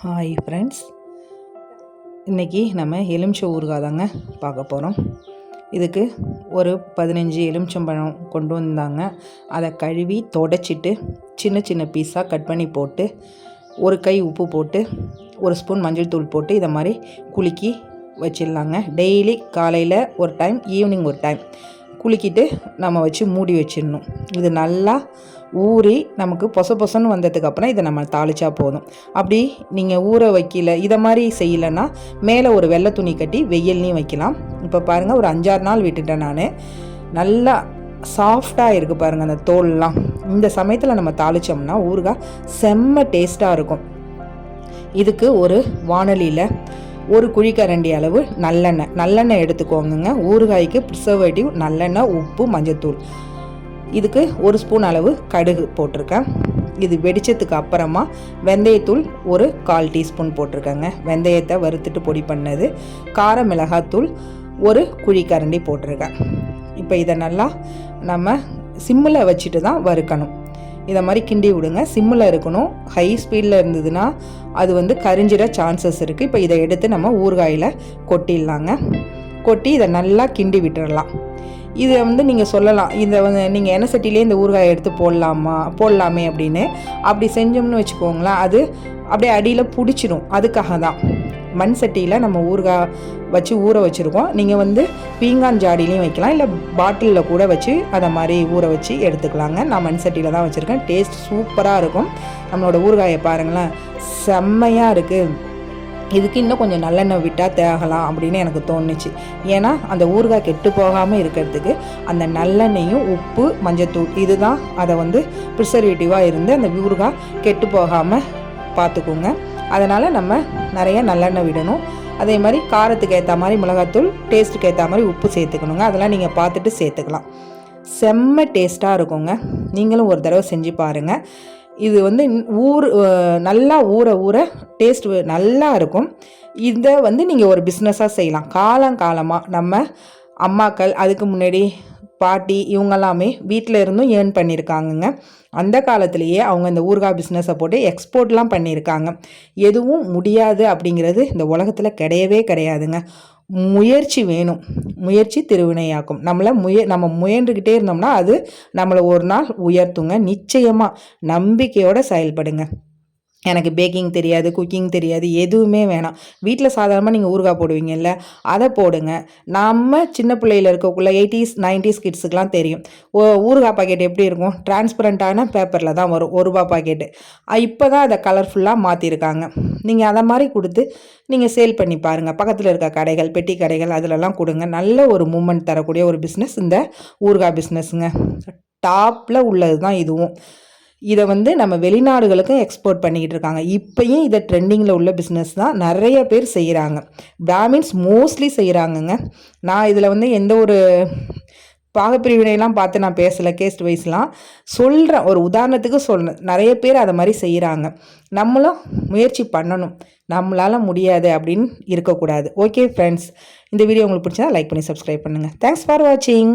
Hi friends, இன்றைக்கி நம்ம எலுமிச்சை ஊறுகாய் தாங்க பார்க்க போகிறோம். இதுக்கு ஒரு 15 எலுமிச்சம்பழம் கொண்டு வந்தாங்க. அதை கழுவி தொடச்சிட்டு சின்ன சின்ன பீஸாக கட் பண்ணி போட்டு ஒரு கை உப்பு போட்டு ஒரு ஸ்பூன் மஞ்சள் தூள் போட்டு இதை மாதிரி குலுக்கி வச்சிடலாங்க. டெய்லி காலையில் ஒரு டைம், ஈவினிங் ஒரு டைம் குலுக்கிட்டு நம்ம வச்சு மூடி வச்சிடணும். இது நல்லா ஊறி நமக்கு பொசன்னு வந்ததுக்கப்புறம் இதை நம்ம தாளிச்சா போதும். அப்படி நீங்கள் ஊற வைக்கல, இதை மாதிரி செய்யலைன்னா மேலே ஒரு வெள்ளை துணி கட்டி வெயில்லையும் வைக்கலாம். இப்போ பாருங்கள், ஒரு 5-6 நாள் விட்டுட்டேன் நான். நல்லா சாஃப்டாக இருக்குது பாருங்கள் அந்த தோல்லாம். இந்த சமயத்தில் நம்ம தாளித்தோம்னா ஊறுகாய் செம்ம டேஸ்ட்டாக இருக்கும். இதுக்கு ஒரு வாணலியில் ஒரு குழிக்கரண்டி அளவு நல்லெண்ணெய் எடுத்துக்கோங்க. ஊறுகாய்க்கு ப்ரிசர்வேட்டிவ் நல்லெண்ணெய், உப்பு, மஞ்சத்தூள். இதுக்கு ஒரு ஸ்பூன் அளவு கடுகு போட்டிருக்கேன். இது வெடித்ததுக்கு அப்புறமா வெந்தயத்தூள் ஒரு 1/4 டீஸ்பூன் போட்டிருக்கேங்க. வெந்தயத்தை வறுத்துட்டு பொடி பண்ணது. கார மிளகாத்தூள் ஒரு குழிக்கரண்டி போட்டிருக்கேன். இப்போ இதை நல்லா நம்ம சிம்மில் வச்சுட்டு தான் வறுக்கணும். இதை மாதிரி கிண்டி விடுங்க. சிம்மில் இருக்கணும். ஹை ஸ்பீடில் இருந்ததுன்னா அது கரிஞ்சிட சான்சஸ் இருக்குது. இப்போ இதை எடுத்து நம்ம ஊறுகாயில் கொட்டிடலாங்க. கொட்டி இதை நல்லா கிண்டி விட்டுடலாம். இதை நீங்கள் சொல்லலாம், இதை நீங்கள் எண்ணெய் சட்டிலே இந்த ஊறுகாயை எடுத்து போடலாமே அப்படின்னு. அப்படி செஞ்சோம்னு வச்சுக்கோங்களேன், அது அப்படியே அடியில் பிடிச்சிடும். அதுக்காக தான் மண் சட்டியில் நம்ம ஊறுகாய் வச்சு ஊற வச்சுருக்கோம். நீங்கள் பீங்கான் ஜாடிலையும் வைக்கலாம், இல்லை பாட்டிலில் கூட வச்சு அதை மாதிரி ஊற வச்சு எடுத்துக்கலாங்க. நான் மண் சட்டியில் தான் வச்சுருக்கேன். டேஸ்ட் சூப்பராக இருக்கும். நம்மளோட ஊறுகாயை பாருங்களேன், செம்மையாக இருக்குது. இதுக்கு இன்னும் கொஞ்சம் நல்லெண்ணெய் விட்டால் தேகலாம் அப்படின்னு எனக்கு தோணுச்சு. ஏன்னா அந்த ஊறுகாய் கெட்டு போகாமல் இருக்கிறதுக்கு அந்த நல்லெண்ணெயும் உப்பு, மஞ்சத்தூள் இதுதான் அதை ப்ரிசர்வேட்டிவாக இருந்து அந்த ஊறுகாய் கெட்டு போகாமல் பார்த்துக்குங்க. அதனால் நம்ம நிறைய நல்லெண்ணெய் விடணும். அதே மாதிரி காரத்துக்கு ஏற்ற மாதிரி மிளகாத்தூள், டேஸ்ட்டுக்கு ஏற்ற மாதிரி உப்பு சேர்த்துக்கணுங்க. அதெல்லாம் நீங்கள் பார்த்துட்டு சேர்த்துக்கலாம். செம்ம டேஸ்ட்டாக இருக்குங்க. நீங்களும் ஒரு தடவை செஞ்சு பாருங்கள். இது நல்லா ஊற டேஸ்ட் நல்லா இருக்கும். இதை நீங்கள் ஒரு பிஸ்னஸாக செய்யலாம். காலங்காலமாக நம்ம அம்மாக்கள், அதுக்கு முன்னாடி பாட்டி, இவங்கெல்லாமே வீட்டில் இருந்தும் ஏர்ன் பண்ணியிருக்காங்கங்க. அந்த காலத்திலேயே அவங்க இந்த ஊறுகாய் பிஸ்னஸை போட்டு எக்ஸ்போர்ட்லாம் பண்ணியிருக்காங்க. எதுவும் முடியாது அப்படிங்கிறது இந்த உலகத்தில் கிடையவே கிடையாதுங்க. முயற்சி வேணும். முயற்சி திருவினையாக்கும். நம்ம முயன்றுக்கிட்டே இருந்தோம்னா அது நம்மளை ஒரு நாள் உயர்த்துங்க. நிச்சயமாக நம்பிக்கையோடு செயல்படுங்க. எனக்கு பேக்கிங் தெரியாது, குக்கிங் தெரியாது, எதுவுமே வேணாம். வீட்டில் சாதாரணமாக நீங்கள் ஊறுகாய் போடுவீங்கல்ல, அதை போடுங்க. நம்ம சின்ன பிள்ளையில் இருக்கக்குள்ள 80s 90s கிட்ஸுக்கெலாம் தெரியும். ஊறுகாய் பாக்கெட் எப்படி இருக்கும்? டிரான்ஸ்பரண்ட்டான பேப்பரில் தான் வரும், ₹1 பாக்கெட்டு. இப்போ தான் அதை கலர்ஃபுல்லாக மாற்றிருக்காங்க. நீங்கள் அதை மாதிரி கொடுத்து நீங்கள் சேல் பண்ணி பாருங்கள். பக்கத்தில் இருக்க கடைகள், பெட்டி கடைகள், அதிலெல்லாம் கொடுங்க. நல்ல ஒரு மூமெண்ட் தரக்கூடிய ஒரு பிஸ்னஸ் இந்த ஊறுகாய் பிஸ்னஸுங்க. டாப்பில் உள்ளது தான் இதுவும். இதை நம்ம வெளிநாடுகளுக்கும் எக்ஸ்போர்ட் பண்ணிக்கிட்டு இருக்காங்க. இப்போயும் இதை ட்ரெண்டிங்கில் உள்ள பிஸ்னஸ் தான். நிறைய பேர் செய்கிறாங்க. பிராமின்ஸ் மோஸ்ட்லி செய்கிறாங்கங்க. நான் இதில் எந்த ஒரு பாகப்பிரிவினைலாம் பார்த்து நான் பேசலை, கேஸ்ட் வைஸ்லாம் சொல்கிறேன். ஒரு உதாரணத்துக்கு சொல்கிறேன். நிறைய பேர் அதை மாதிரி செய்கிறாங்க. நம்மளும் முயற்சி பண்ணணும். நம்மளால் முடியாது அப்படின்னு இருக்கக்கூடாது. ஓகே ஃப்ரெண்ட்ஸ், இந்த வீடியோ உங்களுக்கு பிடிச்சா லைக் பண்ணி சப்ஸ்கிரைப் பண்ணுங்கள். தேங்க்ஸ் ஃபார் வாட்சிங்.